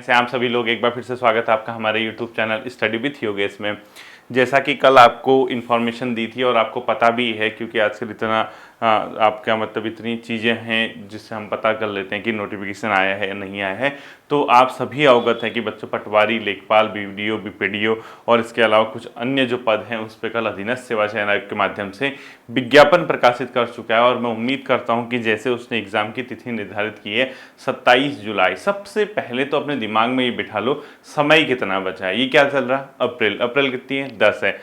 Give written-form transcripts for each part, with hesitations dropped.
कैसे आप सभी लोग। एक बार फिर से स्वागत है आपका हमारे YouTube channel study with Yogesh में। जैसा कि कल आपको इन्फॉर्मेशन दी थी और आपको पता भी है, क्योंकि आजकल इतना आपका मतलब इतनी चीज़ें हैं जिससे हम पता कर लेते हैं कि नोटिफिकेशन आया है या नहीं आया है। तो आप सभी अवगत हैं कि बच्चों पटवारी, लेखपाल, बीडीओ, बीपीडीओ और इसके अलावा कुछ अन्य जो पद हैं उस पर कल अधीनस्थ सेवा चयन आयोग के माध्यम से विज्ञापन प्रकाशित कर चुका है। और मैं उम्मीद करता हूं कि जैसे उसने एग्जाम की तिथि निर्धारित की है 27 जुलाई, सबसे पहले तो अपने दिमाग में ये बिठा लो समय कितना बचा है। ये क्या चल रहा है? अप्रैल कितनी है? 10 है।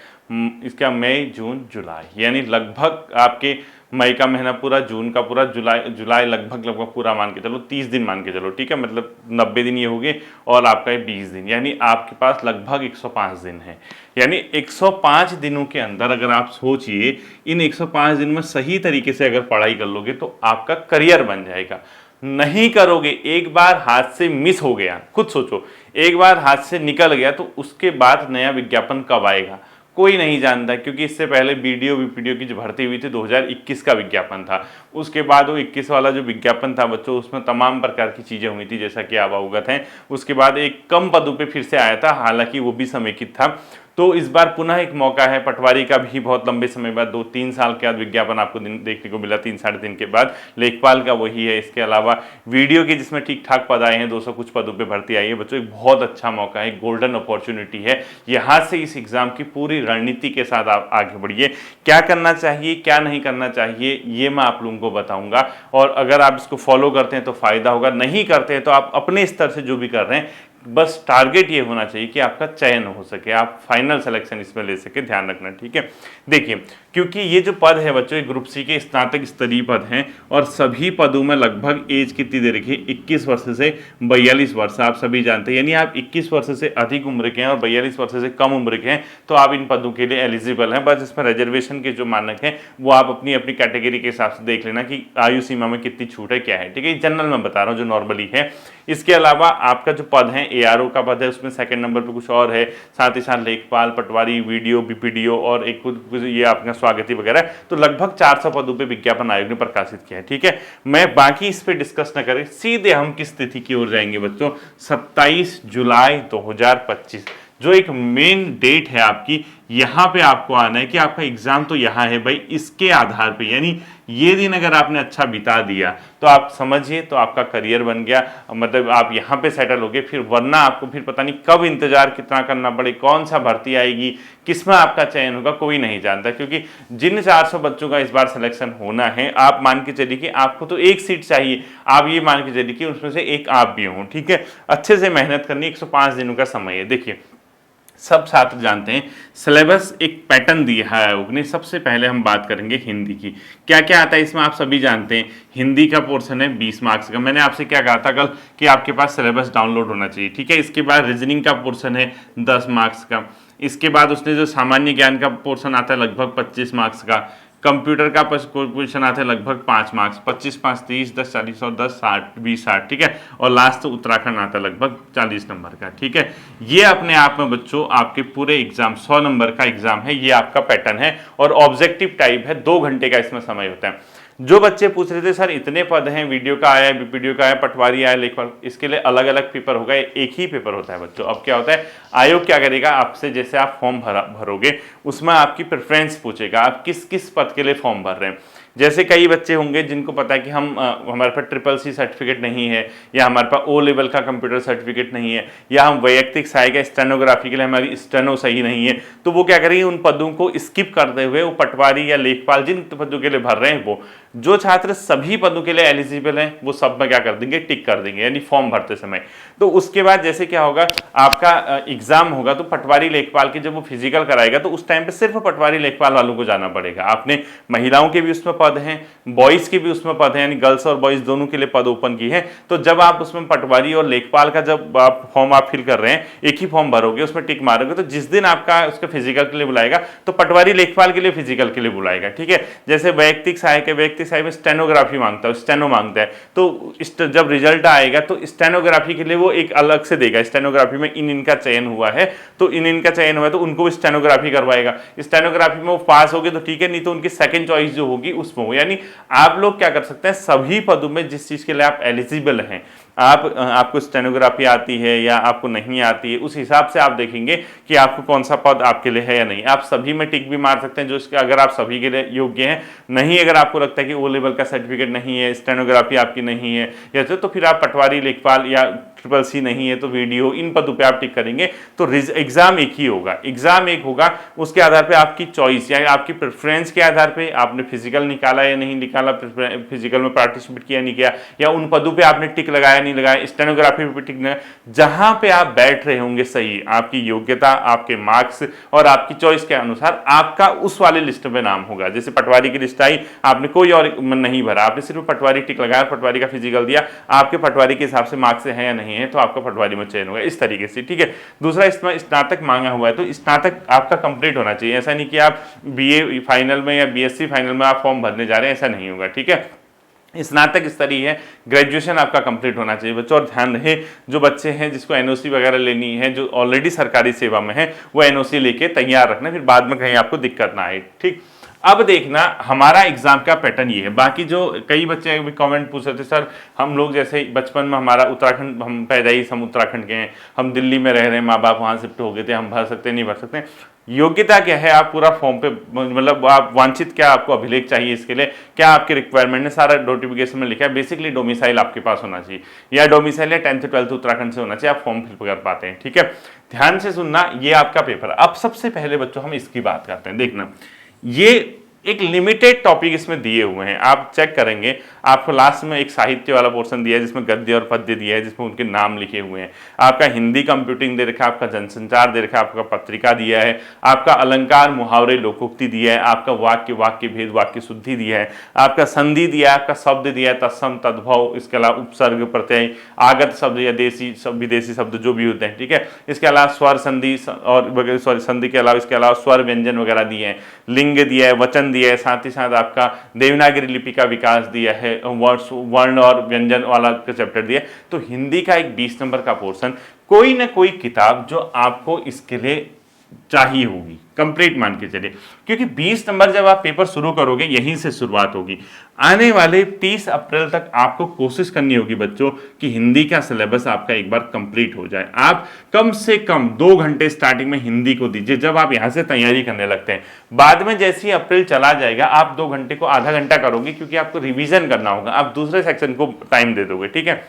इसका मई, जून, जुलाई, यानी लगभग आपके मई का महीना पूरा, जून का पूरा, जुलाई लगभग पूरा मान के चलो, 30 दिन मान के चलो, ठीक है। मतलब 90 दिन ये हो गए और आपका 20 दिन, यानी आपके पास लगभग 105 दिन है। यानी 105 दिनों के अंदर अगर आप सोचिए, इन 105 दिन में सही तरीके से अगर पढ़ाई कर लोगे तो आपका करियर बन जाएगा। नहीं करोगे, एक बार हाथ से मिस हो गया, खुद सोचो, एक बार हाथ से निकल गया तो उसके बाद नया विज्ञापन कब आएगा कोई नहीं जानता। क्योंकि इससे पहले बीडीओ बीपीडीओ की जो भर्ती हुई थी 2021 का विज्ञापन था। उसके बाद वो 21 वाला जो विज्ञापन था बच्चों, उसमें तमाम प्रकार की चीजें हुई थी जैसा कि आप अवगत हैं। उसके बाद एक कम पदों पे फिर से आया था, हालांकि वो भी समेकित था। तो इस बार पुनः एक मौका है। पटवारी का भी बहुत लंबे समय बाद 2-3 साल के बाद विज्ञापन आपको देखने को मिला, 3-3.5 के बाद। लेखपाल का वही है। इसके अलावा वीडियो के जिसमें ठीक ठाक पद आए हैं, 200 कुछ पदों पे भर्ती आई है बच्चों। एक बहुत अच्छा मौका है, गोल्डन अपॉर्चुनिटी है। यहाँ से इस एग्जाम की पूरी रणनीति के साथ आप आगे बढ़िए। क्या करना चाहिए, क्या नहीं करना चाहिए, ये मैं आप लोगों को बताऊंगा। और अगर आप इसको फॉलो करते हैं तो फायदा होगा, नहीं करते हैं तो आप अपने स्तर से जो भी कर रहे हैं, बस टारगेट ये होना चाहिए कि आपका चयन हो सके, आप फाइनल सिलेक्शन इसमें ले सके। ध्यान रखना, ठीक है। देखिए, क्योंकि ये जो पद है बच्चों, ग्रुप सी के स्नातक स्तरीय पद हैं और सभी पदों में लगभग एज कितनी दे रखी है? 21 वर्ष से 42 वर्ष। आप सभी जानते हैं, यानी आप 21 वर्ष से अधिक उम्र के हैं और 42 वर्ष से कम उम्र के हैं तो आप इन पदों के लिए एलिजिबल हैं। बस इसमें रिजर्वेशन के जो मानक हैं वो आप अपनी अपनी कैटेगरी के हिसाब से देख लेना कि आयु सीमा में कितनी छूट है, क्या है, ठीक है। जनरल में बता रहा हूँ जो नॉर्मली है। इसके अलावा आपका जो पद है एआरओ का पद है, उसमें सेकंड नंबर पे कुछ और है। साथ ही साथ लेखपाल, पटवारी, वीडियो, बीपीडीओ और एक कुछ ये आपका स्वागती वगैरह। तो लगभग 400 पदों पे विज्ञापन आयोग ने प्रकाशित किया है, ठीक है। मैं बाकी इस पे डिस्कस न करें, सीधे हम किस तिथि की ओर जाएंगे बच्चों? 27 जुलाई 2025, जो एक मेन डेट है आपकी। यहाँ पे आपको आना है कि आपका एग्जाम तो यहाँ है भाई। इसके आधार पे, यानी ये दिन अगर आपने अच्छा बिता दिया तो आप समझिए तो आपका करियर बन गया, मतलब आप यहाँ पे सेटल हो गए। फिर वरना आपको फिर पता नहीं कब इंतजार कितना करना पड़े, कौन सा भर्ती आएगी, किसमें आपका चयन होगा, कोई नहीं जानता। क्योंकि जिन 400 बच्चों का इस बार सिलेक्शन होना है, आप मान के चलिए कि आपको तो एक सीट चाहिए, आप ये मान के चलिए कि उसमें से एक आप भी हों, ठीक है। अच्छे से मेहनत करनी, 105 दिनों का समय है। देखिए, सब छात्र जानते हैं सिलेबस एक पैटर्न दिया है आयोग ने। सबसे पहले हम बात करेंगे हिंदी की। क्या क्या आता है इसमें आप सभी जानते हैं। हिंदी का पोर्शन है 20 मार्क्स का। मैंने आपसे क्या कहा था कल कि आपके पास सिलेबस डाउनलोड होना चाहिए, ठीक है। इसके बाद रीजनिंग का पोर्शन है 10 मार्क्स का। इसके बाद उसने जो सामान्य ज्ञान का पोर्शन आता है लगभग 25 मार्क्स का। कंप्यूटर का क्वेश्चन आता है लगभग 5 मार्क्स, 25 5 30, 10 40 और 10 60 20 60, ठीक है। और लास्ट तो उत्तराखंड आता है लगभग 40 नंबर का, ठीक है। ये अपने आप में बच्चों आपके पूरे एग्जाम 100 नंबर का एग्जाम है। ये आपका पैटर्न है और ऑब्जेक्टिव टाइप है। 2 घंटे का इसमें समय होता है। जो बच्चे पूछ रहे थे सर इतने पद हैं, वीडियो का आया, बीपीडीओ का आया, पटवारी आया, लेखपाल, इसके लिए अलग अलग पेपर होगा, एक ही पेपर होता है बच्चों। अब क्या होता है, आयोग क्या करेगा आपसे, जैसे आप फॉर्म भरोगे उसमें आपकी प्रेफरेंस पूछेगा, आप किस किस पद के लिए फॉर्म भर रहे हैं। जैसे कई बच्चे होंगे जिनको पता है कि हमारे पास CCC सर्टिफिकेट नहीं है, या हमारे पास O लेवल का कंप्यूटर सर्टिफिकेट नहीं है, या हम वैयक्तिक सहायक या स्टेनोग्राफी के लिए हमारी स्टेनो सही नहीं है, तो वो क्या करेंगे, उन पदों को स्किप करते हुए वो पटवारी या लेखपाल जिन पदों के लिए भर रहे हैं, वो जो छात्र सभी पदों के लिए एलिजिबल हैं वो सब में क्या कर देंगे, टिक कर देंगे, यानी फॉर्म भरते समय। तो उसके बाद जैसे क्या होगा, आपका एग्जाम होगा तो पटवारी लेखपाल की जब वो फिजिकल कराएगा तो उस टाइम पे सिर्फ पटवारी लेखपाल वालों को जाना पड़ेगा। आपने महिलाओं के भी उसमें पद हैं, बॉयज के भी उसमें पद हैं, यानी गर्ल्स और बॉयज दोनों के लिए पद ओपन की है। तो जब आप उसमें पटवारी और लेखपाल का जब आप फॉर्म आप फिल कर रहे हैं, एक ही फॉर्म भरोगे, उसमें टिक मारोगे, तो जिस दिन आपका उसके फिजिकल के लिए बुलाएगा तो पटवारी लेखपाल के लिए फिजिकल के लिए बुलाएगा, ठीक है। जैसे वैयक्तिक सहायक है, वैयक्तिक सहायक में स्टेनोग्राफी मांगता है, स्टेनो मांगता है, तो जब रिजल्ट आएगा तो स्टेनोग्राफी के लिए वो एक अलग से देगा। स्टेनोग्राफी में इनका चयन हुआ है, तो इनका चयन हुआ है तो उनको स्टेनोग्राफी करवाएगा। स्टेनोग्राफी में वो पास हो गए तो ठीक है, नहीं तो उनकी सेकंड चॉइस जो होगी उसमें हो। यानी आप लोग क्या कर सकते हैं, सभी पदों में जिस चीज के लिए आप एलिजिबल हैं आपको स्टेनोग्राफी आती है या आपको नहीं आती है, उस हिसाब से आप देखेंगे कि आपको कौन सा पद आपके लिए है या नहीं। आप सभी में टिक भी मार सकते हैं जो इसके, अगर आप सभी के लिए योग्य हैं। नहीं, अगर आपको लगता है कि ओ लेवल का सर्टिफिकेट नहीं है, स्टेनोग्राफी आपकी नहीं है या तो फिर आप पटवारी, लेखपाल या ट्रिपल-सी नहीं है तो वीडियो, इन पदों पे आप टिक करेंगे तो एग्जाम एक ही होगा। एग्जाम एक होगा, उसके आधार पे आपकी चॉइस या आपकी प्रेफरेंस के आधार पे आपने फिजिकल निकाला या नहीं निकाला, फिजिकल में पार्टिसिपेट किया नहीं किया, या उन पदों पे आपने टिक लगाया नहीं लगाया, स्टेनोग्राफी पे टिक लगाया, जहां पे आप बैठ रहे होंगे सही, आपकी योग्यता, आपके मार्क्स और आपकी चॉइस के अनुसार आपका उस वाले लिस्ट में नाम होगा। जैसे पटवारी की लिस्ट आई, आपने कोई और नहीं भरा, आपने सिर्फ पटवारी टिक लगाया, पटवारी का फिजिकल दिया, आपके पटवारी के हिसाब से मार्क्स है या नहीं है तो आपका पटवारी में चयन होगा, इस तरीके से। ठीक है। दूसरा, इसमें स्नातक मांगा हुआ है तो स्नातक आपका कंप्लीट होना चाहिए। ऐसा नहीं कि आप बीए फाइनल में या बीएससी फाइनल में आप फॉर्म भरने जा रहे हैं, ऐसा नहीं होगा। ठीक है। स्नातक स्तरीय है, ग्रेजुएशन आपका कंप्लीट होना चाहिए बच्चों। और ध्यान रहे, जो बच्चे हैं जिसको एनओसी वगैरह लेनी है, जो ऑलरेडी सरकारी सेवा में है, वो एनओसी लेके तैयार रखना, फिर बाद में कहीं आपको दिक्कत ना आए। ठीक। अब देखना हमारा एग्जाम का पैटर्न ये है। बाकी जो कई बच्चे भी कमेंट पूछ रहे थे, सर हम लोग जैसे बचपन में हमारा उत्तराखंड, हम पैदाइश हम उत्तराखंड के हैं, हम दिल्ली में रह रहे हैं, माँ बाप वहाँ शिफ्ट हो गए थे, हम भर सकते नहीं भर सकते। योग्यता क्या है, आप पूरा फॉर्म पे, मतलब आप वांछित क्या आपको अभिलेख चाहिए, इसके लिए क्या आपके रिक्वायरमेंट है, सारा नोटिफिकेशन में लिखा है। बेसिकली डोमिसाइल आपके पास होना चाहिए, या डोमिसाइल या 10th 12th उत्तराखंड से होना चाहिए, आप फॉर्म फिल कर पाते हैं। ठीक है। ध्यान से सुनना, ये आपका पेपर। अब सबसे पहले बच्चों हम इसकी बात करते हैं। देखना, ये एक लिमिटेड टॉपिक इसमें दिए हुए हैं, आप चेक करेंगे। आपको लास्ट में एक साहित्य वाला पोर्शन दिया है जिसमें गद्य और पद्य दिया है, जिसमें उनके नाम लिखे हुए हैं। आपका हिंदी कंप्यूटिंग दे रखा है, आपका जनसंचार दे रखा है, आपका पत्रिका दिया है, आपका अलंकार मुहावरे लोकोक्ति दिया है, आपका वाक्य भेद वाक्य शुद्धि दिया है, आपका संधि दिया है, आपका शब्द दिया है, तत्सम तद्भव, इसके अलावा उपसर्ग प्रत्यय, आगत शब्द या देसी विदेशी शब्द जो भी होते हैं। ठीक है। इसके अलावा स्वर संधि और संधि के अलावा इसके अलावा स्वर व्यंजन वगैरह दिए हैं, लिंग दिया है, वचन दिया है, साथ ही साथ आपका देवनागरी लिपि का विकास दिया है, वर्ण और व्यंजन वाला चैप्टर दिया है। तो हिंदी का एक 20 नंबर का पोर्शन, कोई ना कोई किताब जो आपको इसके लिए चाहिए होगी, कंप्लीट मान के चलिए, क्योंकि 20 नंबर जब आप पेपर शुरू करोगे यहीं से शुरुआत होगी। आने वाले 30 अप्रैल तक आपको कोशिश करनी होगी बच्चों कि हिंदी का सिलेबस आपका एक बार कंप्लीट हो जाए। आप कम से कम 2 घंटे स्टार्टिंग में हिंदी को दीजिए, जब आप यहां से तैयारी करने लगते हैं। बाद में जैसे ही अप्रैल चला जाएगा, आप 2 घंटे को आधा घंटा करोगे, क्योंकि आपको रिविजन करना होगा, आप दूसरे सेक्शन को टाइम दे दोगे। ठीक है।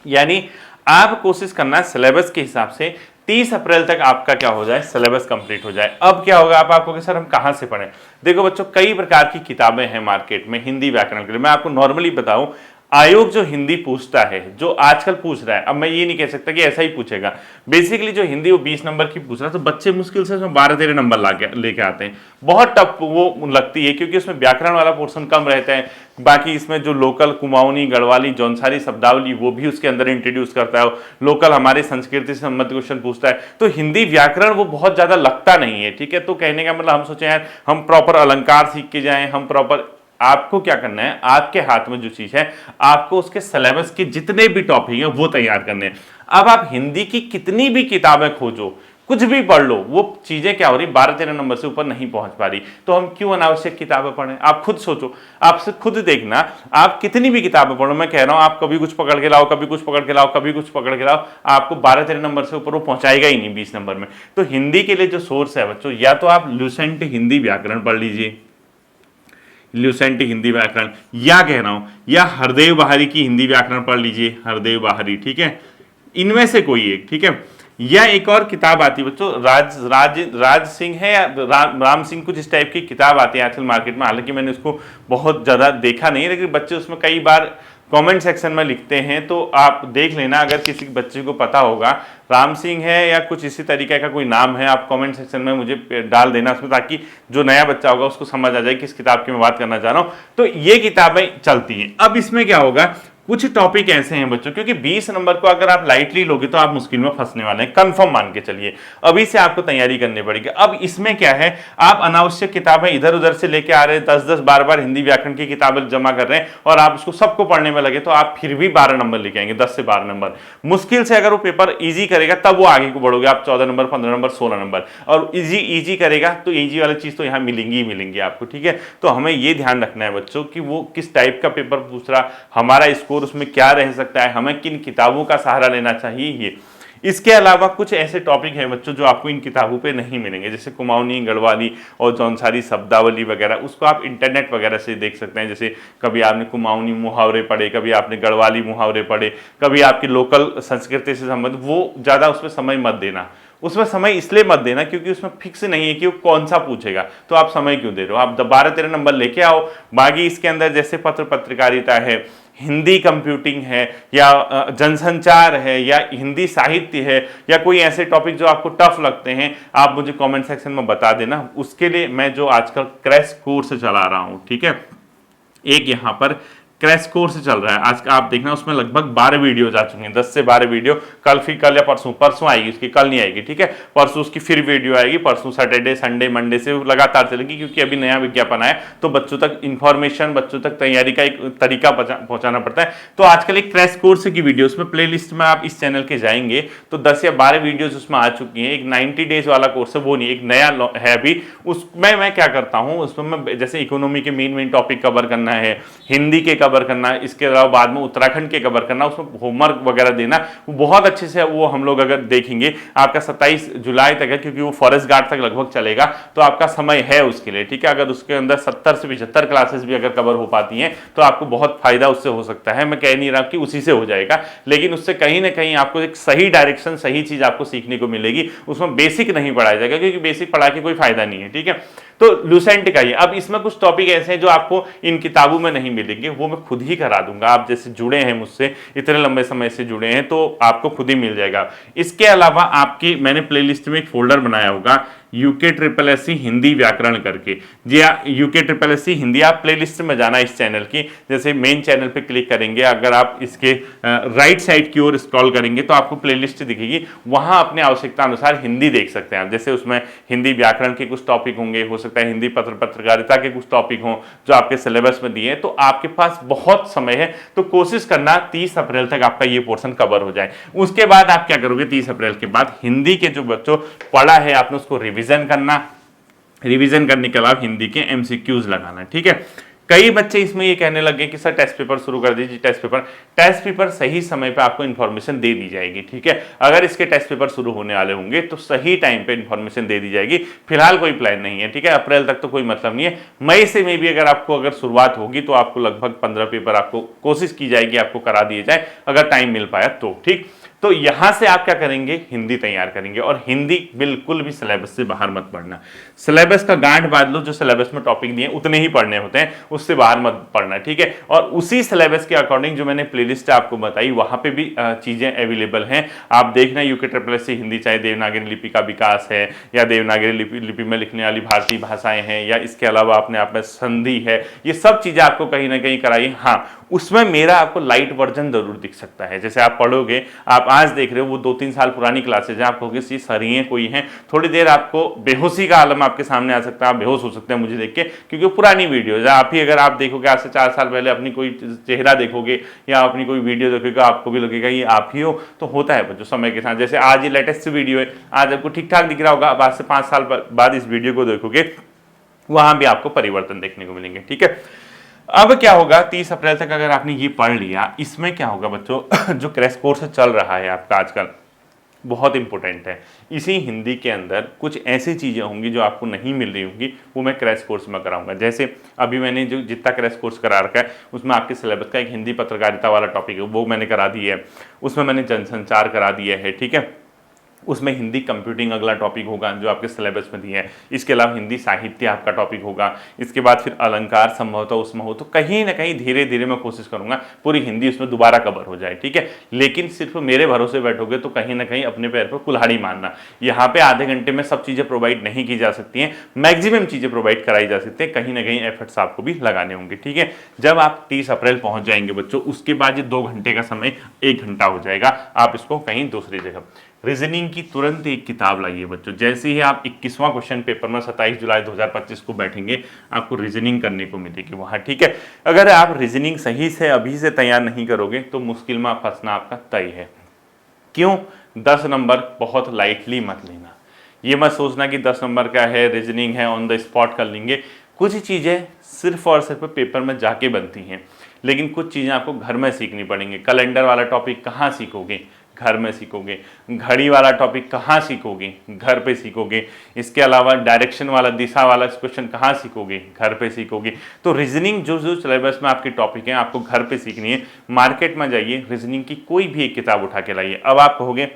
यानी आप कोशिश करना सिलेबस के हिसाब से 30 अप्रैल तक आपका क्या हो जाए, सिलेबस कंप्लीट हो जाए। अब क्या होगा, आप कहोगे सर हम कहां से पढ़ें। देखो बच्चों, कई प्रकार की किताबें हैं मार्केट में हिंदी व्याकरण के लिए। मैं आपको नॉर्मली बताऊं, आयोग जो हिंदी पूछता है, जो आजकल पूछ रहा है, अब मैं ये नहीं कह सकता कि ऐसा ही पूछेगा। बेसिकली जो हिंदी वो 20 नंबर की पूछ रहा है, तो बच्चे मुश्किल से उसमें 12-13 नंबर लेके आते हैं। बहुत टफ वो लगती है, क्योंकि उसमें व्याकरण वाला पोर्शन कम रहता है। बाकी इसमें जो लोकल कुमाऊनी, गढ़वाली, जौनसारी शब्दावली वो भी उसके अंदर इंट्रोड्यूस करता है। लोकल हमारे संस्कृति से संबंधित क्वेश्चन पूछता है। तो हिंदी व्याकरण वो बहुत ज्यादा लगता नहीं है। ठीक है। तो कहने का मतलब हम सोचे यार हम प्रॉपर अलंकार सीख के जाएं, हम प्रॉपर, आपको क्या करना है, आपके हाथ में जो चीज है, आपको उसके सिलेबस के जितने भी टॉपिक हैं वो तैयार करने हैं। अब आप हिंदी की कितनी भी किताबें खोजो, कुछ भी पढ़ लो, वो चीजें क्या हो रही, 12-13 नंबर से ऊपर नहीं पहुंच पा रही। तो हम क्यों अनावश्यक किताबें पढ़ें। आप खुद सोचो, आपसे खुद देखना, आप कितनी भी किताबें पढ़ो, मैं कह रहा हूं आप कभी कुछ पकड़ के लाओ, कभी कुछ पकड़ के लाओ, कभी कुछ पकड़ के लाओ, आपको 12-13 नंबर से ऊपर वो पहुंचाएगा ही नहीं 20 नंबर में। तो हिंदी के लिए जो सोर्स है बच्चों, या तो आप लुसेंट हिंदी व्याकरण पढ़ लीजिए, ल्यूसेंट हिंदी व्याकरण, या कह रहा हूं, या हरदेव बाहरी की हिंदी व्याकरण पढ़ लीजिए, हरदेव बाहरी। ठीक है। इनमें से कोई एक। ठीक है। या एक और किताब आती है बच्चों, राज सिंह है या राम सिंह, कुछ इस टाइप की किताब आती है आजकल मार्केट में। हालांकि मैंने उसको बहुत ज्यादा देखा नहीं, लेकिन बच्चे उसमें कई बार कमेंट सेक्शन में लिखते हैं, तो आप देख लेना, अगर किसी बच्चे को पता होगा राम सिंह है या कुछ इसी तरीके का कोई नाम है, आप कमेंट सेक्शन में मुझे डाल देना उसमें, ताकि जो नया बच्चा होगा उसको समझ आ जाए किस किताब की मैं बात करना चाह रहा हूं। तो ये किताबें चलती हैं। अब इसमें क्या होगा, कुछ टॉपिक ऐसे हैं बच्चों, क्योंकि 20 नंबर को अगर आप लाइटली लोगे तो आप मुश्किल में फंसने वाले हैं, कंफर्म मान के चलिए। अभी से आपको तैयारी करनी पड़ेगी। अब इसमें क्या है, आप अनावश्यक किताबें इधर उधर से लेके आ रहे हैं, 10-10 12 हिंदी व्याकरण की किताबें जमा कर रहे हैं, और आप उसको सबको पढ़ने में लगे, तो आप फिर भी 12 नंबर लेके आएंगे, 10 से 12 नंबर मुश्किल से। अगर वो पेपर ईजी करेगा तब वो आगे को बढ़ोगे, आप 14 नंबर, 15 नंबर, 16 नंबर, और ईजी करेगा तो ईजी वाली चीज तो यहाँ मिलेंगी ही मिलेंगी आपको। ठीक है। तो हमें ये ध्यान रखना है बच्चों कि वो किस टाइप का पेपर पूछ रहा, हमारा स्कोर स्कोर उसमें क्या रह सकता है, हमें किन किताबों का सहारा लेना चाहिए ये। इसके अलावा कुछ ऐसे टॉपिक हैं बच्चों जो आपको इन किताबों पे नहीं मिलेंगे, जैसे कुमाऊनी, गढ़वाली और जौनसारी शब्दावली वगैरह, उसको आप इंटरनेट वगैरह से देख सकते हैं। जैसे कभी आपने कुमाऊनी मुहावरे पढ़े, कभी आपने गढ़वाली मुहावरे पढ़े, कभी आपकी लोकल संस्कृति से संबंधित, वो ज़्यादा उसमें समय मत देना। उसमें समय इसलिए मत देना क्योंकि उसमें फिक्स नहीं है कि वो कौन सा पूछेगा, तो आप समय क्यों दे रहे हो। आप 12-13 नंबर लेके आओ। बाकी इसके अंदर जैसे पत्र पत्रकारिता है, हिंदी कंप्यूटिंग है, या जनसंचार है, या हिंदी साहित्य है, या कोई ऐसे टॉपिक जो आपको टफ लगते हैं, आप मुझे कमेंट सेक्शन में बता देना। उसके लिए मैं जो आजकल क्रैश कोर्स चला रहा हूँ, ठीक है, एक यहाँ पर क्रैश कोर्स चल रहा है आज का, आप देखना उसमें लगभग 12 वीडियोज आ चुके हैं, 10 से 12 वीडियो। कल या परसों आएगी उसकी, कल नहीं आएगी, ठीक है, परसों उसकी फिर वीडियो आएगी, परसों सैटरडे संडे मंडे से लगातार चलेगी, क्योंकि अभी नया विज्ञापन आया तो बच्चों तक इंफॉर्मेशन, बच्चों तक तैयारी का एक तरीका पहुंचाना पड़ता है। तो आजकल एक क्रैश कोर्स की वीडियो, उसमें प्ले लिस्ट में आप इस चैनल के जाएंगे तो 10 या 12 वीडियोज उसमें आ चुकी हैं। एक 90 डेज वाला कोर्स है, वो नहीं, एक नया है अभी। उसमें मैं क्या करता हूँ, उसमें मैं जैसे इकोनॉमी के मेन टॉपिक कवर करना है, हिंदी के कवर करना है, इसके अलावा बाद में उत्तराखंड के कवर करना, उसमें होमवर्क वगैरह देना, वो बहुत अच्छे से वो हम लोग अगर देखेंगे। आपका 27 जुलाई तक है, क्योंकि वो फॉरेस्ट गार्ड तक लगभग चलेगा, तो आपका समय है उसके लिए, ठीक है। अगर उसके अंदर 70 से 75 क्लासेस भी अगर कवर हो पाती हैं तो आपको बहुत फायदा उससे हो सकता है। मैं कह नहीं रहा कि उसी से हो जाएगा, लेकिन उससे कहीं ना कहीं आपको एक सही डायरेक्शन, सही चीज आपको सीखने को मिलेगी। उसमें बेसिक नहीं पढ़ाया जाएगा, क्योंकि बेसिक पढ़ा के कोई फायदा नहीं है, ठीक है। तो लूसेंट का ही अब इसमें कुछ टॉपिक ऐसे हैं जो आपको इन किताबों में नहीं मिलेंगे, वो मैं खुद ही करा दूंगा। आप जैसे जुड़े हैं मुझसे, इतने लंबे समय से जुड़े हैं, तो आपको खुद ही मिल जाएगा। इसके अलावा आपकी मैंने प्लेलिस्ट में एक फोल्डर बनाया होगा, UK triple S C Hindi व्याकरण करके। जी हाँ, UK triple S C Hindi, आप प्लेलिस्ट में जाना इस चैनल की, जैसे मेन चैनल पे क्लिक करेंगे, अगर आप इसके राइट साइड की ओर स्क्रॉल करेंगे तो आपको प्लेलिस्ट दिखेगी, वहां अपने आवश्यकता अनुसार हिंदी देख सकते हैं आप। जैसे उसमें हिंदी व्याकरण के कुछ टॉपिक होंगे, हो सकता है हिंदी पत्र पत्रकारिता के कुछ टॉपिक हों जो आपके सिलेबस में दिए हैं, तो आपके पास बहुत समय है। तो कोशिश करना 30 अप्रैल तक आपका ये पोर्शन कवर हो जाए। उसके बाद आप क्या करोगे, 30 अप्रैल के बाद हिंदी के जो बच्चों पढ़ा है आपने उसको रिवीजन करना, रिवीजन करने के अलावा हिंदी के एमसीक्यूज लगाना, ठीक है। कई बच्चे इसमें ये कहने लगे कि सर टेस्ट पेपर शुरू कर दीजिए, टेस्ट पेपर सही समय पे आपको इन्फॉर्मेशन दे दी जाएगी, ठीक है। अगर इसके टेस्ट पेपर शुरू होने वाले होंगे तो सही टाइम पे इन्फॉर्मेशन दे दी जाएगी। फिलहाल कोई प्लान नहीं है, ठीक है, अप्रैल तक तो कोई मतलब नहीं है। मई से में भी अगर आपको अगर शुरुआत होगी तो आपको लगभग 15 पेपर आपको कोशिश की जाएगी आपको करा दिए जाए, अगर टाइम मिल पाया तो, ठीक। तो यहां से आप क्या करेंगे, हिंदी तैयार करेंगे, और हिंदी बिल्कुल भी सिलेबस से बाहर मत पढ़ना। सिलेबस का गांठ बांध लो, जो सिलेबस में टॉपिक दिए उतने ही पढ़ने होते हैं, उससे बाहर मत पढ़ना, ठीक है। और उसी सिलेबस के अकॉर्डिंग जो मैंने प्लेलिस्ट आपको बताई वहां पे भी चीजें अवेलेबल हैं। आप देखना UK triple S C Hindi, चाहे देवनागरी लिपि का विकास है, या देवनागरी लिपि में लिखने वाली भारतीय भाषाएं हैं, या इसके अलावा अपने आप में संधि है, ये सब चीजें आपको कहीं ना कहीं कराई। हाँ, उसमें मेरा आपको लाइट वर्जन जरूर दिख सकता है। जैसे आप पढ़ोगे, आप आज देख रहे हो, वो 2-3 साल पुरानी क्लासेज हैं, आप कहोगे सी सर ही कोई हैं, थोड़ी देर आपको बेहोशी का आलम आपके सामने आ सकता है, आप बेहोश हो सकते हैं मुझे देख के, क्योंकि पुरानी वीडियो है। आप ही अगर आप देखोगे आज से 4 साल पहले अपनी कोई चेहरा देखोगे या अपनी कोई वीडियो देखोगे, आपको भी लगेगा ये आप ही हो। तो होता है बच्चों समय के साथ, जैसे आज ये लेटेस्ट वीडियो है, आज आपको ठीक ठाक दिख रहा होगा, अब आज से 5 साल बाद इस वीडियो को देखोगे, वहां भी आपको परिवर्तन देखने को मिलेंगे, ठीक है। अब क्या होगा, 30 अप्रैल तक अगर आपने ये पढ़ लिया, इसमें क्या होगा बच्चों, जो क्रैश कोर्स चल रहा है आपका आजकल, बहुत इंपॉर्टेंट है। इसी हिंदी के अंदर कुछ ऐसी चीज़ें होंगी जो आपको नहीं मिल रही होंगी, वो मैं क्रैश कोर्स में कराऊंगा। जैसे अभी मैंने जो जितना क्रैश कोर्स करा रखा है उसमें आपके सिलेबस का एक हिंदी पत्रकारिता वाला टॉपिक है, वो मैंने करा दिया है। उसमें मैंने जनसंचार करा दिया है, ठीक है। उसमें हिंदी कंप्यूटिंग अगला टॉपिक होगा जो आपके सिलेबस में दिया है। इसके अलावा हिंदी साहित्य आपका टॉपिक होगा। इसके बाद फिर अलंकार संभवतः उसमें हो, तो कहीं ना कहीं धीरे धीरे मैं कोशिश करूंगा पूरी हिंदी उसमें दोबारा कवर हो जाए, ठीक है। लेकिन सिर्फ मेरे भरोसे बैठोगे तो कहीं ना कहीं अपने पैर पर कुल्हाड़ी मारना। यहाँ पे आधे घंटे में सब चीज़ें प्रोवाइड नहीं की जा सकती हैं, मैक्सिमम चीज़ें प्रोवाइड कराई जा सकती हैं, कहीं ना कहीं एफर्ट्स आपको भी लगाने होंगे, ठीक है। जब आप 30 अप्रैल पहुंच जाएंगे बच्चों, उसके बाद ये 2 घंटे का समय 1 घंटा हो जाएगा, आप इसको कहीं दूसरी जगह। रीजनिंग की तुरंत एक किताब लाइए बच्चों। जैसे ही आप 21वां क्वेश्चन पेपर में 27 जुलाई 2025 को बैठेंगे, आपको रीजनिंग करने को मिलेगी वहां, ठीक है। अगर आप रीजनिंग सही से अभी से तैयार नहीं करोगे तो मुश्किल में फंसना आपका तय है। क्यों? 10 नंबर बहुत लाइटली मत लेना। ये मत सोचना कि 10 नंबर का है, रीजनिंग है, ऑन द स्पॉट कर लेंगे। कुछ चीज़ें सिर्फ और सिर्फ पेपर में जाके बनती हैं। लेकिन कुछ चीज़ें आपको घर में सीखनी पड़ेंगी। कैलेंडर वाला टॉपिक कहाँ सीखोगे? घर में सीखोगे। घड़ी वाला टॉपिक कहाँ सीखोगे? घर पे सीखोगे। इसके अलावा डायरेक्शन वाला, दिशा वाला क्वेश्चन कहाँ सीखोगे? घर पे सीखोगे। तो रीजनिंग जो जो सिलेबस में आपके टॉपिक हैं आपको घर पे सीखनी है। मार्केट में जाइए, रीजनिंग की कोई भी एक किताब उठा के लाइए। अब आप कहोगे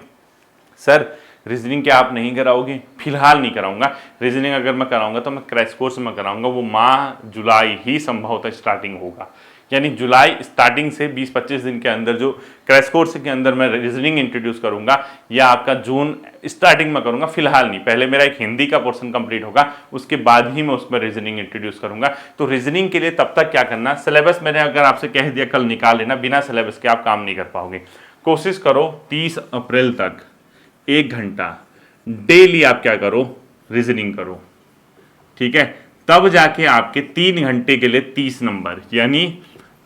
सर रीजनिंग क्या आप नहीं कराओगे? फिलहाल नहीं कराऊंगा। रीजनिंग अगर मैं कराऊंगा तो मैं क्रैश कोर्स में कराऊंगा, वो माह जुलाई ही संभवतः स्टार्टिंग होगा। यानी जुलाई स्टार्टिंग से 20-25 दिन के अंदर जो क्रैश कोर्स के अंदर मैं रीजनिंग इंट्रोड्यूस करूंगा, या आपका जून स्टार्टिंग में करूंगा, फिलहाल नहीं। पहले मेरा एक हिंदी का पोर्शन कंप्लीट होगा, उसके बाद ही मैं उसमें रीजनिंग इंट्रोड्यूस करूंगा। तो रीजनिंग के लिए तब तक क्या करना, सिलेबस मैंने अगर आपसे कह दिया कल निकाल लेना, बिना सिलेबस के आप काम नहीं कर पाओगे। कोशिश करो 30 अप्रैल तक 1 घंटा डेली आप क्या करो, रीजनिंग करो, ठीक है। तब जाके आपके 3 घंटे के लिए 30 नंबर, यानी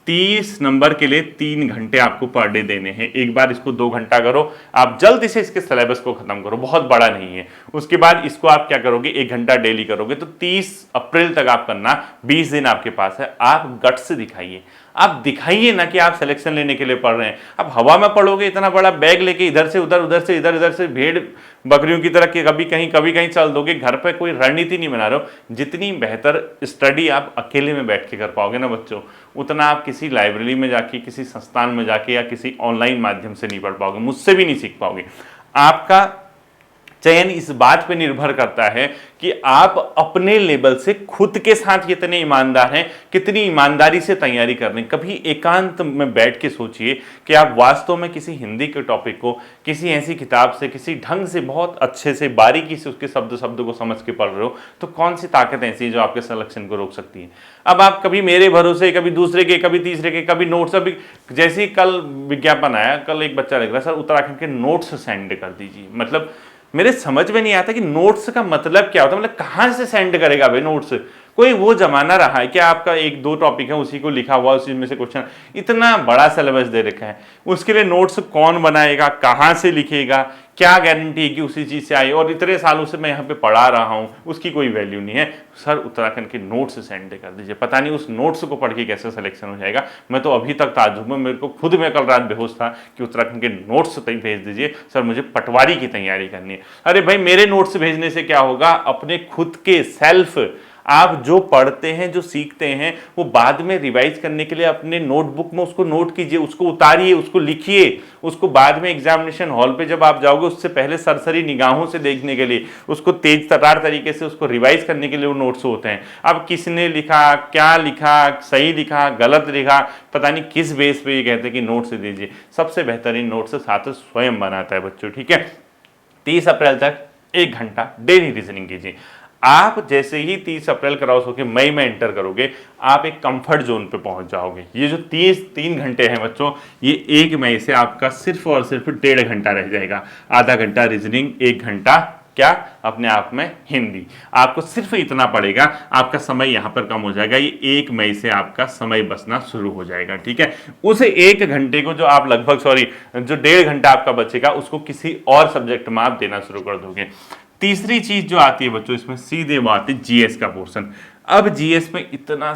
30 नंबर के लिए 3 घंटे आपको पर डे देने हैं। एक बार इसको 2 घंटा करो, आप जल्दी से इसके सिलेबस को खत्म करो, बहुत बड़ा नहीं है। उसके बाद इसको आप क्या करोगे, 1 घंटा डेली करोगे। तो 30 अप्रैल तक आप करना, 20 दिन आपके पास है। आप गट से दिखाइए, आप दिखाइए ना कि आप सिलेक्शन लेने के लिए पढ़ रहे हैं। आप हवा में पढ़ोगे, इतना बड़ा बैग लेके इधर से उधर, उधर से इधर, इधर से भेड़ बकरियों की तरह कभी कहीं चल दोगे। घर पे कोई रणनीति नहीं बना रहे हो। जितनी बेहतर स्टडी आप अकेले में बैठ के कर पाओगे ना बच्चों, उतना आप किसी लाइब्रेरी में जाके, किसी संस्थान में जाके, या किसी ऑनलाइन माध्यम से नहीं पढ़ पाओगे, मुझसे भी नहीं सीख पाओगे। आपका चयन इस बात पे निर्भर करता है कि आप अपने लेवल से खुद के साथ कितने ईमानदार हैं, कितनी ईमानदारी से तैयारी कर रहे हैं। कभी एकांत में बैठ के सोचिए कि आप वास्तव में किसी हिंदी के टॉपिक को किसी ऐसी किताब से, किसी ढंग से, बहुत अच्छे से, बारीकी से उसके शब्द को समझ के पढ़ रहे हो, तो कौन सी ताकत ऐसी है जो आपके सिलेक्शन को रोक सकती है। अब आप कभी मेरे भरोसे, कभी दूसरे के, कभी तीसरे के, कभी नोट्स। अभी जैसे ही कल विज्ञापन आया, कल एक बच्चा लिख रहा सर उत्तराखंड के नोट्स सेंड कर दीजिए। मतलब मेरे समझ में नहीं आता कि नोट्स का मतलब क्या होता है। मतलब कहाँ से सेंड करेगा भाई नोट्स? कोई वो जमाना रहा है कि आपका 1-2 टॉपिक है, उसी को लिखा हुआ, उसी में से क्वेश्चन। इतना बड़ा सिलेबस दे रखा है, उसके लिए नोट्स कौन बनाएगा, कहाँ से लिखेगा, क्या गारंटी है कि उसी चीज़ से आए? और इतने सालों से मैं यहाँ पे पढ़ा रहा हूँ, उसकी कोई वैल्यू नहीं है। सर उत्तराखंड के नोट्स सेंड कर दीजिए। पता नहीं उस नोट्स को पढ़ के कैसे सिलेक्शन हो जाएगा। मैं तो अभी तक ताज्जुब में, मेरे को खुद में कल रात बेहोश था कि उत्तराखंड के नोट्स भेज दीजिए सर, मुझे पटवारी की तैयारी करनी है। अरे भाई मेरे नोट्स भेजने से क्या होगा? अपने खुद के सेल्फ आप जो पढ़ते हैं, जो सीखते हैं, वो बाद में रिवाइज करने के लिए अपने नोटबुक में उसको नोट कीजिए, उसको उतारिए, उसको लिखिए। उसको बाद में एग्जामिनेशन हॉल पे जब आप जाओगे, उससे पहले सरसरी निगाहों से देखने के लिए, उसको तेज तर्रार तरीके से उसको रिवाइज करने के लिए वो नोट्स होते हैं। अब किसने लिखा, क्या लिखा, सही लिखा, गलत लिखा, पता नहीं किस बेस पे ये कहते हैं कि नोट्स दीजिए। सबसे बेहतरीन नोट्स छात्र स्वयं बनाता है बच्चों, ठीक है। 30 अप्रैल तक 1 घंटा डेली रीजनिंग कीजिए। आप जैसे ही 30 अप्रैल क्रॉस होकर मई में एंटर करोगे, आप एक कंफर्ट जोन पे पहुंच जाओगे। ये जो 3 घंटे हैं बच्चों, ये 1 मई से आपका सिर्फ और सिर्फ 1.5 घंटा रह जाएगा। आधा घंटा रीजनिंग, 1 घंटा क्या अपने आप में हिंदी। आपको सिर्फ इतना पड़ेगा, आपका समय यहाँ पर कम हो जाएगा। ये 1 मई से आपका समय बचना शुरू हो जाएगा, ठीक है। उस 1 घंटे को जो आप लगभग जो 1.5 घंटा आपका बचेगा, उसको किसी और सब्जेक्ट में आप देना शुरू कर दोगे। तीसरी चीज जो आती है बच्चों, इसमें सीधे बात है जीएस का पोर्शन। अब जीएस में इतना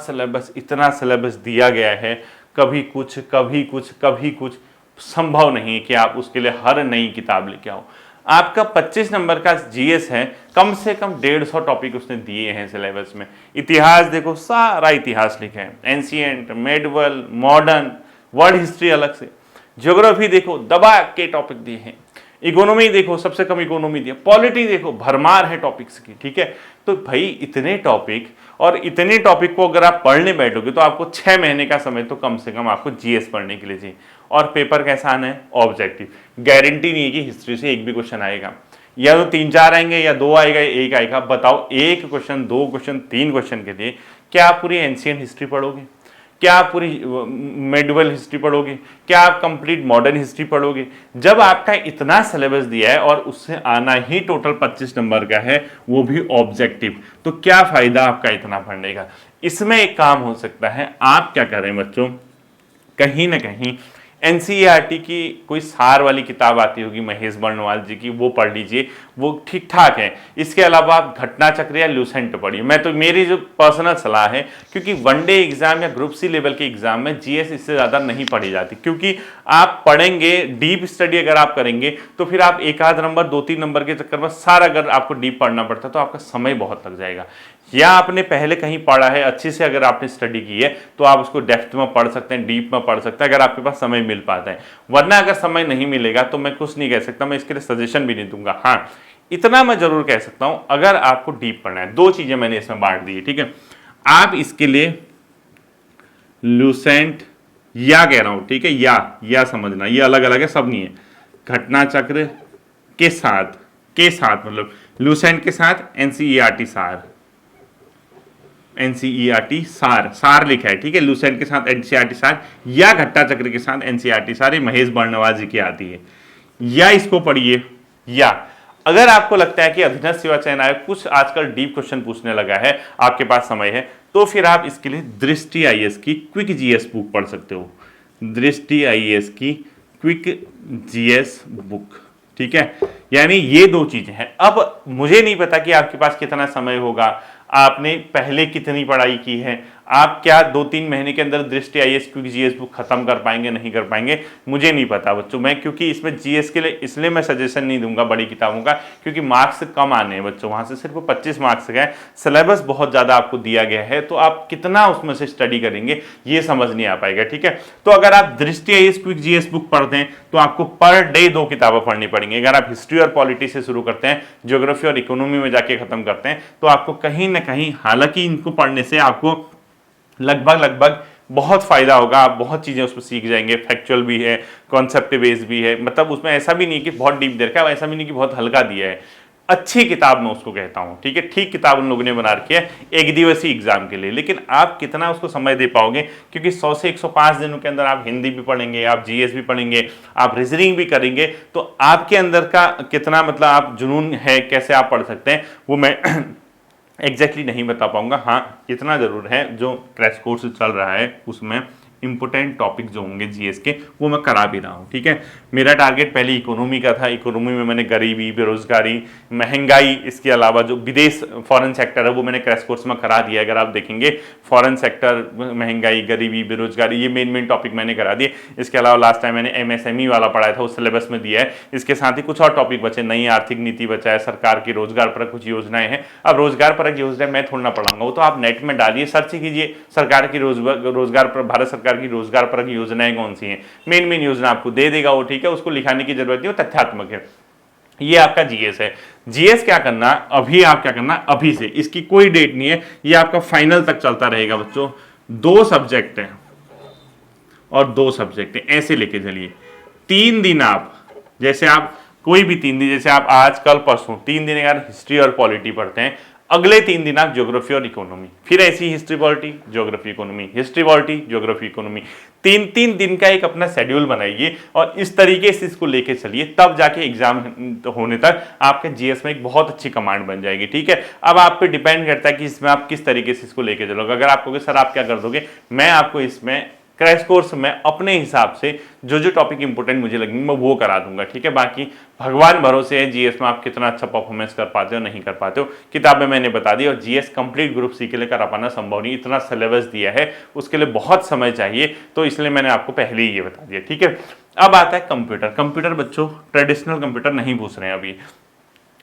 सिलेबस दिया गया है, कभी कुछ कभी कुछ कभी कुछ, संभव नहीं है कि आप उसके लिए हर नई किताब लेके आओ। आपका 25 नंबर का जीएस है, कम से कम 150 टॉपिक उसने दिए हैं सिलेबस में। इतिहास देखो, सारा इतिहास लिखा है, ancient, medieval, modern, world history अलग से। ज्योग्राफी देखो, दबा के टॉपिक दिए हैं। इकोनॉमी देखो, सबसे कम इकोनॉमी दिया। पॉलिटी देखो, भरमार है टॉपिक्स की, ठीक है। तो भाई इतने टॉपिक, और इतने टॉपिक को अगर आप पढ़ने बैठोगे तो आपको 6 महीने का समय तो कम से कम आपको जीएस पढ़ने के लिए चाहिए। और पेपर कैसा आना है? ऑब्जेक्टिव। गारंटी नहीं है कि हिस्ट्री से एक भी क्वेश्चन आएगा, या तो 3-4 आएंगे, या 2 आएगा, 1 आएगा। बताओ, 1 क्वेश्चन, 2 क्वेश्चन, 3 क्वेश्चन के लिए क्या आप पूरी एंशिएंट हिस्ट्री पढ़ोगे? क्या आप पूरी मेडिवल हिस्ट्री पढ़ोगे? क्या आप कंप्लीट मॉडर्न हिस्ट्री पढ़ोगे? जब आपका इतना सिलेबस दिया है और उससे आना ही टोटल 25 नंबर का है, वो भी ऑब्जेक्टिव, तो क्या फायदा आपका इतना पढ़ने का? इसमें एक काम हो सकता है, आप क्या करें बच्चों, कहीं ना कहीं एनसीईआरटी की कोई सार वाली किताब आती होगी महेश बर्णवाल जी की, वो पढ़ लीजिए, वो ठीक ठाक है। इसके अलावा आप घटना चक्र या लूसेंट पढ़िए। मैं तो, मेरी जो पर्सनल सलाह है, क्योंकि वनडे एग्जाम या ग्रुप सी लेवल के एग्जाम में जीएस इससे ज़्यादा नहीं पढ़ी जाती, क्योंकि आप पढ़ेंगे, डीप स्टडी अगर आप करेंगे तो फिर आप एक आध नंबर 2-3 नंबर के चक्कर में सारा अगर आपको डीप पढ़ना पड़ता है तो आपका समय बहुत लग जाएगा। या आपने पहले कहीं पढ़ा है अच्छे से, अगर आपने स्टडी की है तो आप उसको डेप्थ में पढ़ सकते हैं, डीप में पढ़ सकते हैं, अगर आपके पास समय मिल पाता है। वरना अगर समय नहीं मिलेगा तो मैं कुछ नहीं कह सकता, मैं इसके लिए सजेशन भी नहीं दूंगा। हाँ, इतना मैं जरूर कह सकता हूं, अगर आपको डीप पढ़ना है, 2 चीजें मैंने इसमें बांट दी है, ठीक है। आप इसके लिए लूसेंट या कह रहा हूं, ठीक है, या समझना, ये अलग अलग है, सब नहीं है। घटना चक्र के साथ मतलब लूसेंट के साथ एनसीईआरटी सार, एनसीईआरटी सार लिखा है, ठीक है। लूसेंट के साथ एनसीईआरटी सार या घटना चक्र के साथ एनसीईआरटी सार, ये महेश बर्णवाल जी की आती है, या इसको पढ़िए। या अगर आपको लगता है कि अधीनस्थ सेवा चयन आयोग कुछ आजकल डीप क्वेश्चन पूछने लगा है, आपके पास समय है, तो फिर आप इसके लिए दृष्टि आईएएस की क्विक जीएस बुक पढ़ सकते हो। दृष्टि आईएएस की क्विक जीएस बुक, ठीक है। यानी ये 2 चीजें हैं। अब मुझे नहीं पता कि आपके पास कितना समय होगा, आपने पहले कितनी पढ़ाई की है, आप क्या 2-3 महीने के अंदर दृष्टि आईएएस क्विक जीएस बुक खत्म कर पाएंगे, नहीं कर पाएंगे, मुझे नहीं पता बच्चों। मैं क्योंकि इसमें जीएस के लिए इसलिए मैं सजेशन नहीं दूंगा बड़ी किताबों का, क्योंकि मार्क्स कम आने हैं बच्चों, वहां से सिर्फ 25 मार्क्स गए, सिलेबस बहुत ज्यादा आपको दिया गया है, तो आप कितना उसमें से स्टडी करेंगे ये समझ नहीं आ पाएगा, ठीक है। तो अगर आप दृष्टि आईएएस क्विक जीएस बुक पढ़ते हैं तो आपको पर डे 2 किताबें पढ़नी पड़ेंगी। अगर आप हिस्ट्री और पॉलिटी से शुरू करते हैं, ज्योग्राफी और इकोनॉमी में जाके खत्म करते हैं, तो आपको कहीं ना कहीं, हालांकि इनको पढ़ने से आपको लगभग बहुत फायदा होगा, आप बहुत चीजें उसमें सीख जाएंगे, फैक्चुअल भी है, कॉन्सेप्ट बेस्ड भी है, मतलब उसमें ऐसा भी नहीं कि बहुत डीप दे रखा है, ऐसा भी नहीं कि बहुत हल्का दिया है। अच्छी किताब मैं उसको कहता हूं, ठीक है। ठीक किताब उन लोगों ने बना रखी है एक दिवसीय एग्जाम के लिए, लेकिन आप कितना उसको समय दे पाओगे, क्योंकि 100 से 105 दिनों के अंदर आप हिंदी भी पढ़ेंगे, आप जीएस भी पढ़ेंगे, आप रीजनिंग भी करेंगे, तो आपके अंदर का कितना, मतलब आप जुनून है, कैसे आप पढ़ सकते हैं, वो मैं एग्जैक्टली नहीं बता पाऊंगा। हाँ, इतना जरूर है, जो क्रैश कोर्स चल रहा है उसमें इंपोर्टेंट टॉपिक जो होंगे जीएस के, वो मैं करा भी रहा हूँ, ठीक है। मेरा टारगेट पहले इकोनॉमी का था, इकोनॉमी में मैंने गरीबी, बेरोजगारी, महंगाई, इसके अलावा जो विदेश फॉरेन सेक्टर है वो मैंने क्रैश कोर्स में करा दिया। अगर आप देखेंगे फॉरेन सेक्टर, महंगाई, गरीबी, बेरोजगारी, ये मेन टॉपिक मैंने करा दिए। इसके अलावा लास्ट टाइम मैंने एमएसएमई वाला पढ़ाया था, उस सिलेबस में दिया है। इसके साथ ही कुछ और टॉपिक बचे, नई आर्थिक नीति बचा है, सरकार की रोजगार परक कुछ योजनाएं हैं। अब रोजगार परक योजना मैं थोड़ा ना पढ़ाऊंगा, वो तो आप नेट में डालिए, सर्च कीजिए सरकार की रोजगार पर, भारत सरकार की रोजगार परक योजनाएं कौन सी हैं, मेन योजना आपको दे देगा वो, ठीक है। उसको लिखाने की जरूरत नहीं, वो तथ्यात्मक है। ये आपका जीएस है। जीएस क्या करना अभी, आप क्या करना अभी से, इसकी कोई डेट नहीं है, ये आपका फाइनल तक चलता रहेगा बच्चों। 2 सब्जेक्ट हैं और 2 सब्जेक्ट हैं, ऐसे लेके चलिए। 3 दिन आप, जैसे आप कोई भी 3 दिन, जैसे आप आज कल परसों 3 दिन अगर हिस्ट्री और पॉलिटी पढ़ते हैं, अगले 3 दिन आप ज्योग्राफी और इकोनॉमी, फिर ऐसी history polity, geography economy, history polity, geography economy, 3-3 दिन का एक अपना शेड्यूल बनाइए और इस तरीके से इसको लेके चलिए, तब जाके एग्जाम होने तक आपके जीएस में एक बहुत अच्छी कमांड बन जाएगी, ठीक है। अब आप पे डिपेंड करता है कि इसमें आप किस तरीके से इसको लेके चलोगे। अगर आप कहोगे सर आप क्या कर दोगे, मैं आपको इसमें क्रैश कोर्स में अपने हिसाब से जो टॉपिक इंपोर्टेंट मुझे लगेंगे मैं वो करा दूंगा, ठीक है। बाकी भगवान भरोसे है जीएस में आप कितना अच्छा परफॉर्मेंस कर पाते हो नहीं कर पाते हो, किताबें मैंने बता दी। और जीएस कंप्लीट ग्रुप सी के लिए कर पाना संभव नहीं, इतना सिलेबस दिया है, उसके लिए बहुत समय चाहिए, तो इसलिए मैंने आपको पहले ही ये बता दिया, ठीक है। अब आता है कंप्यूटर। कंप्यूटर बच्चों ट्रेडिशनल कंप्यूटर नहीं पूछ रहे हैं अभी,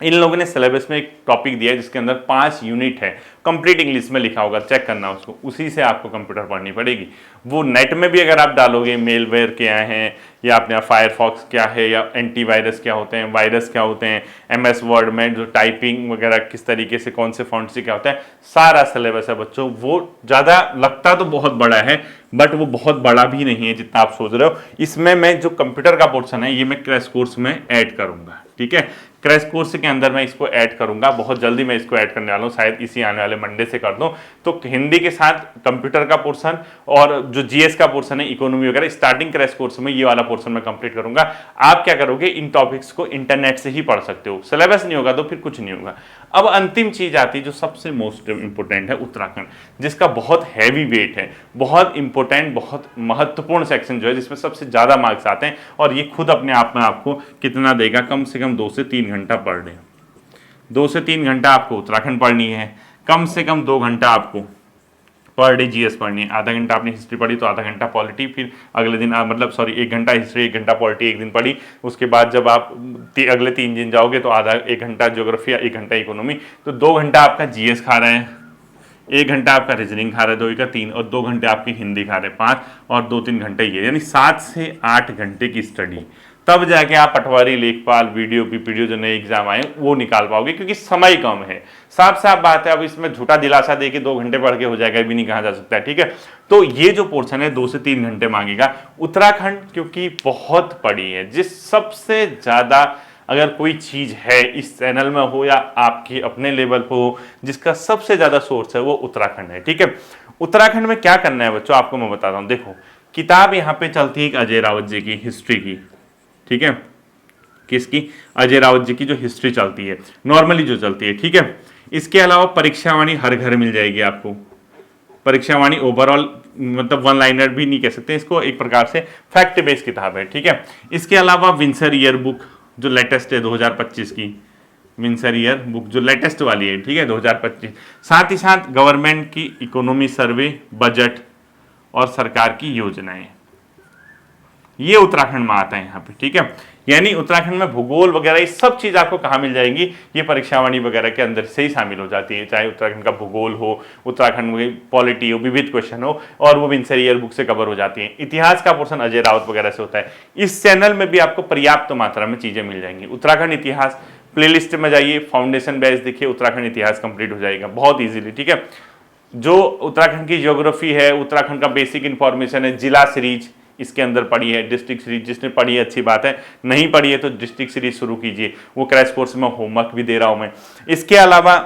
इन लोगों ने सिलेबस में एक टॉपिक दिया है जिसके अंदर 5 यूनिट है, कंप्लीट इंग्लिश में लिखा होगा, चेक करना उसको, उसी से आपको कंप्यूटर पढ़नी पड़ेगी। वो नेट में भी अगर आप डालोगे मेलवेयर क्या है, या अपने फायरफॉक्स क्या है, या एंटीवायरस क्या होते हैं, वायरस क्या होते हैं, एमएस वर्ड में जो टाइपिंग वगैरह किस तरीके से, कौन से फॉन्ट से क्या होता है, सारा सिलेबस है बच्चों। वो ज़्यादा लगता तो बहुत बड़ा है, बट वो बहुत बड़ा भी नहीं है जितना आप सोच रहे हो। इसमें मैं जो कंप्यूटर का पोर्शन है ये मैं क्रैश कोर्स में ऐड करूँगा। ठीक है। क्रैश कोर्स के अंदर मैं इसको ऐड करूंगा, बहुत जल्दी मैं इसको ऐड करने वाला हूँ, शायद इसी आने वाले मंडे से कर दूं। तो हिंदी के साथ कंप्यूटर का पोर्शन और जो जीएस का पोर्शन है, इकोनॉमी वगैरह, स्टार्टिंग क्रैश कोर्स में ये वाला पोर्शन मैं कंप्लीट करूंगा। आप क्या करोगे, इन टॉपिक्स को इंटरनेट से ही पढ़ सकते हो, सिलेबस नहीं होगा तो फिर कुछ नहीं होगा। अब अंतिम चीज आती है जो सबसे मोस्ट इंपोर्टेंट है, उत्तराखंड, जिसका बहुत हैवी वेट है, बहुत इंपॉर्टेंट, बहुत महत्वपूर्ण सेक्शन जो है, जिसमें सबसे ज्यादा मार्क्स आते हैं। और ये खुद अपने आप में आपको कितना देगा, कम से कम 2 से 3 घंटा पढ़ रहे, 2 से 3 घंटा आपको उत्तराखंड पढ़नी है, कम से कम 2 घंटा आपको पर डे जीएस पढ़नी है। आधा घंटा आपने हिस्ट्री पढ़ी तो आधा घंटा पॉलिटी, फिर अगले दिन मतलब सॉरी 1 घंटा हिस्ट्री, 1 घंटा पॉलिटी एक दिन पढ़ी। उसके बाद जब आप अगले 3 दिन जाओगे तो आधा 1 घंटा ज्योग्राफी या 1 घंटा इकोनॉमी। तो 2 घंटा आपका जीएस खा रहे हैं, 1 घंटा आपका रीजनिंग खा रहे हैं, 2 का 3, और 2 घंटे आपकी हिंदी खा रहे हैं 5, और 2-3 घंटे ये, यानी 7 से 8 घंटे की स्टडी। तब जाके आप पटवारी, लेखपाल, वीडियो, पीपीडीओ जो नए एग्जाम आए वो निकाल पाओगे, क्योंकि समय कम है। साफ साफ बात है, अब इसमें झूठा दिलासा दे के 2 घंटे पढ़ के हो जाएगा भी नहीं कहा जा सकता है, ठीक है। तो ये जो पोर्शन है 2 से 3 घंटे मांगेगा। उत्तराखंड क्योंकि बहुत बड़ी है, जिस सबसे ज्यादा अगर कोई चीज है इस चैनल में हो या आपके अपने लेवल पर हो, जिसका सबसे ज्यादा सोर्स है वो उत्तराखंड है, ठीक है। उत्तराखंड में क्या करना है बच्चों, आपको मैं बताता हूं। देखो, किताब यहाँ पे चलती है अजय रावत जी की हिस्ट्री की, ठीक है, किसकी, अजय रावत जी की जो हिस्ट्री चलती है नॉर्मली जो चलती है, ठीक है। इसके अलावा परीक्षावाणी हर घर मिल जाएगी आपको। परीक्षावाणी ओवरऑल मतलब वन लाइनर भी नहीं कह सकते इसको, एक प्रकार से फैक्ट बेस्ड किताब है, ठीक है। इसके अलावा विंसर ईयर बुक जो लेटेस्ट है 2025 की, विंसर ईयर बुक जो लेटेस्ट वाली है, ठीक है, 2025। साथ ही साथ गवर्नमेंट की इकोनॉमी सर्वे, बजट और सरकार की योजनाएं, ये उत्तराखंड में आता है यहाँ पे, ठीक है। यानी उत्तराखंड में भूगोल वगैरह ये सब चीज आपको कहाँ मिल जाएंगी, ये परीक्षावाणी वगैरह के अंदर से ही शामिल हो जाती है। चाहे उत्तराखंड का भूगोल हो, उत्तराखंड में पॉलिटी हो, विविध क्वेश्चन हो, और वो विंसर ईयर बुक से कवर हो जाती है। इतिहास का पोर्शन अजय रावत वगैरह से होता है। इस चैनल में भी आपको पर्याप्त मात्रा में चीजें मिल जाएंगी। उत्तराखंड इतिहास प्लेलिस्ट में जाइए, फाउंडेशन बैच देखिए, उत्तराखंड इतिहास कंप्लीट हो जाएगा बहुत ईजिली, ठीक है। जो उत्तराखंड की ज्योग्राफी है, उत्तराखंड का बेसिक इंफॉर्मेशन है, जिला सीरीज इसके अंदर पढ़ी है, डिस्ट्रिक्ट सीरीज जिसने पढ़ी है अच्छी बात है, नहीं पढ़ी है तो डिस्ट्रिक्ट सीरीज शुरू कीजिए, वो क्रैश कोर्स में होमवर्क भी दे रहा हूं मैं। इसके अलावा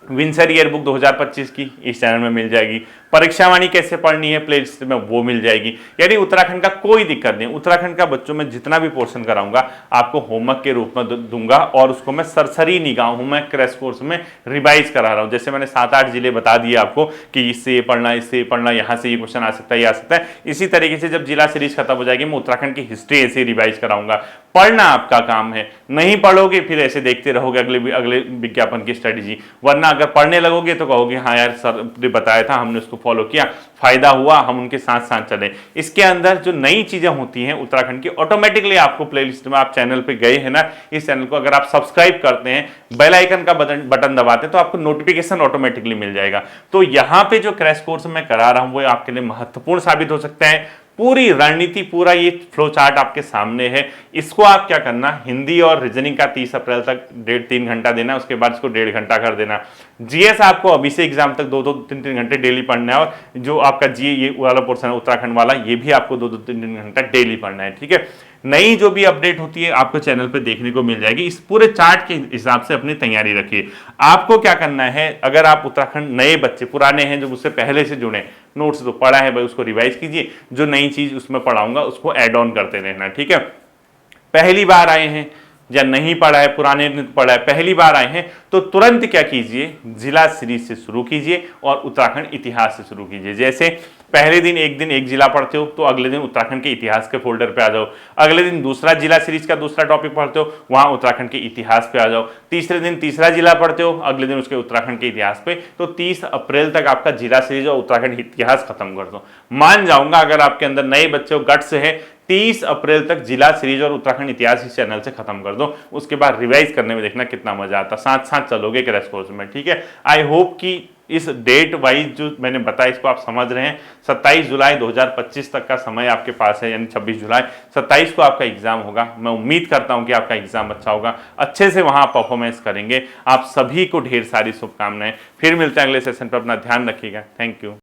विंसर ईयर बुक 2025 की इस चैनल में मिल जाएगी। परीक्षावाणी कैसे पढ़नी है प्लेलिस्ट में वो मिल जाएगी। यानी उत्तराखंड का कोई दिक्कत नहीं। उत्तराखंड का बच्चों में जितना भी पोर्शन कराऊंगा आपको होमवर्क के रूप में दूंगा, और उसको मैं सरसरी निगाह हूं, मैं क्रैश कोर्स में रिवाइज करा रहा हूं। जैसे मैंने 7-8 जिले बता दिए आपको कि इससे ये पढ़ना, इससे ये पढ़ना, यहाँ से ये क्वेश्चन आ सकता है, ये आ सकता है। इसी तरीके से जब जिला सीरीज खत्म हो जाएगी मैं उत्तराखंड की हिस्ट्री ऐसे रिवाइज कराऊंगा। पढ़ना आपका काम है, नहीं पढ़ोगे फिर ऐसे देखते रहोगे अगले विज्ञापन की स्ट्रेटेजी। वरना अगर पढ़ने लगोगे तो कहोगे हाँ यार सर ने बताया था, हमने उसको फॉलो किया, फायदा हुआ, हम उनके साथ साथ चले। इसके अंदर जो नई चीजें होती हैं उत्तराखंड की, ऑटोमेटिकली आपको प्लेलिस्ट में, आप चैनल पे गए हैं ना, इस चैनल को अगर आप सब्सक्राइब करते हैं, बेल आइकन का बटन दबाते हैं तो आपको नोटिफिकेशन ऑटोमेटिकली मिल जाएगा। तो यहाँ पे जो क्रैश कोर्स मैं करा रहा हूं वो आपके लिए महत्वपूर्ण साबित हो सकता है। पूरी रणनीति, पूरा ये फ्लो चार्ट आपके सामने है। इसको आप क्या करना, हिंदी और रीजनिंग का 30 अप्रैल तक 1.5-3 घंटा देना, उसके बाद इसको 1.5 घंटा कर देना। जीएस आपको अभी से एग्जाम तक 2-2, 3-3 घंटे डेली पढ़ना है, और जो आपका जी ये वाला पोर्शन है उत्तराखंड वाला, ये भी आपको 2-2, 3-3 घंटा डेली पढ़ना है, ठीक है। नई जो भी अपडेट होती है आपको चैनल पे देखने को मिल जाएगी। इस पूरे चार्ट के हिसाब से अपनी तैयारी रखिए। आपको क्या करना है, अगर आप उत्तराखंड नए बच्चे, पुराने हैं जो मुझसे पहले से जुड़े, नोट्स तो पढ़ा है भाई उसको रिवाइज कीजिए, जो नई चीज उसमें पढ़ाऊंगा उसको ऐड ऑन करते रहना, ठीक है। पहली बार आए हैं या नहीं पढ़ा है, पुराने ने पढ़ा है, पहली बार आए हैं तो तुरंत क्या कीजिए, जिला सीरीज से शुरू कीजिए और उत्तराखंड इतिहास से शुरू कीजिए। जैसे पहले दिन एक जिला पढ़ते हो तो अगले दिन उत्तराखंड के इतिहास के फोल्डर पे आ जाओ। अगले दिन दूसरा जिला सीरीज का दूसरा टॉपिक पढ़ते हो, वहां उत्तराखंड के इतिहास पे आ जाओ। तीसरे दिन तीसरा जिला पढ़ते हो, अगले दिन उसके उत्तराखंड के इतिहास पे। तो 30 अप्रैल तक आपका जिला सीरीज और उत्तराखंड इतिहास खत्म कर दो। मान जाऊंगा अगर आपके अंदर नए बच्चे गट्स है, 30 अप्रैल तक जिला सीरीज और उत्तराखंड इतिहास इस चैनल से खत्म कर दो। उसके बाद रिवाइज करने में देखना कितना मजा आता, साथ साथ चलोगे क्रैश कोर्स में, ठीक है। आई होप कि इस डेट वाइज जो मैंने बताया इसको आप समझ रहे हैं। 27 जुलाई 2025 तक का समय आपके पास है, यानी 26 जुलाई, 27 को आपका एग्जाम होगा। मैं उम्मीद करता हूं कि आपका एग्जाम अच्छा होगा, अच्छे से वहां परफॉर्मेंस करेंगे। आप सभी को ढेर सारी शुभकामनाएं। फिर मिलते हैं अगले सेशन पर, अपना ध्यान रखिएगा। Thank you.